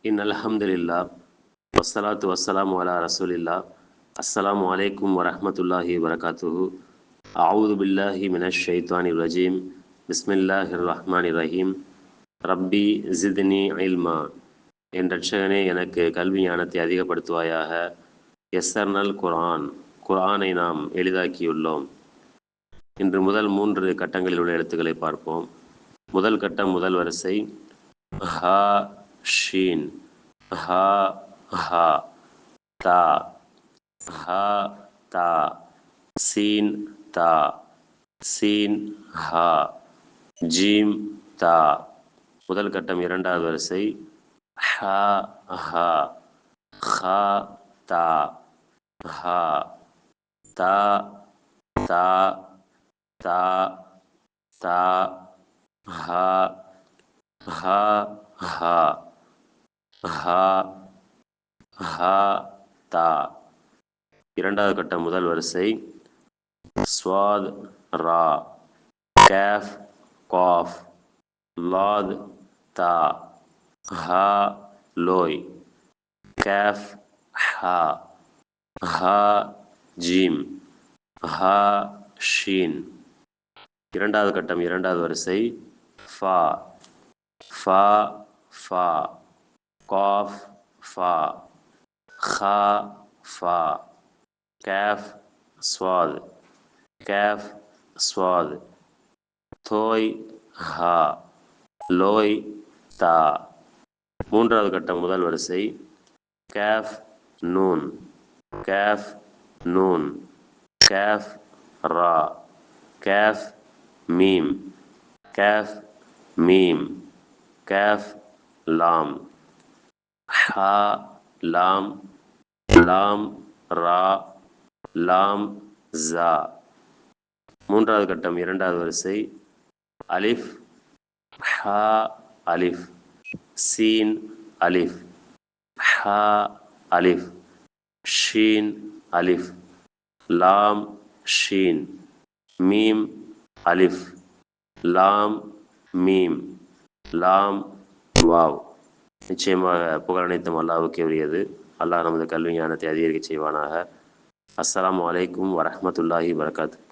அல்ஹம்துலில்லா வஸ்ஸலாத்து வஸ்ஸலாமு அலா ரசூலில்லா. அஸ்ஸலாமு அலைக்கும் வரஹ்மத்துல்லாஹி வரகாத்துஹு. அஊது பில்லாஹி மினஷ் ஷைத்வானிர் ரஜீம். பிஸ்மில்லாஹிர் ரஹ்மானிர் ரஹீம். ரப்பி ஜித்னி இல்மா. என் ரட்சகனே எனக்கு கல்வி ஞானத்தை அதிகப்படுத்துவாயாக. யஸ்ஸர்னல் குர்ஆன். குர்ஆனை நாம் எளிதாக்கியுள்ளோம். இன்று முதல் 3 கட்டங்களில் உள்ள எழுத்துக்களை பார்ப்போம். முதல் கட்டம், முதல் வரிசை ஹா ஷீன், ஹா ஹா, தா, ஹா தா, சீன் தா, சீன் ஹா, ஜீம் தா. முதல் கட்டம், இரண்டாவது வரிசை ஹா ஹா, ஹா தா, ஹா, தா தா, தா தா, ஹா ஹா ஹா, ஹா ஹா தா. இரண்டாவது கட்டம், முதல் வரிசை ஸ்வாத் ரா, கேஃப் காஃப், லாத் தா, ஹா லோய், கேஃப் ஹா, ஹா ஜீம், ஹா ஷீன். இரண்டாவது கட்டம், இரண்டாவது வரிசை ஃபா, ஃபா ஃபா, காஃப் ஃபா, ஹா ஃபா, கேஃப் ஸ்வாத், கேஃப் ஸ்வாத், தோய் ஹா, லோய் தா. மூன்றாவது கட்டம், முதல் வரிசை கேஃப் நூன், கேஃப் நூன், கேஃப் ரா, கேஃப் மீம், கேஃப் மீம், கேஃப் லாம், ஹா லாம், லாம் ரா, லாம் ஜா. மூன்றாவது கட்டம், இரண்டாவது வரிசை அலிஃப் ஹா அலிஃப், சீன் அலிஃப், ஹா அலிஃப், ஷீன் அலிஃப், லாம் ஷீன், மீம் அலிஃப், லாம் மீம், லாம் வாவ். நிச்சயமாக புகழ் அனைத்தும் அல்லாஹ்வுக்கே உரியது. அல்லாஹ் நமது கல்வி ஞானத்தை அதிகரிக்க செய்வானாக. அஸ்ஸலாமு அலைக்கும் வரஹ்மத்துல்லாஹி வரகாத்து.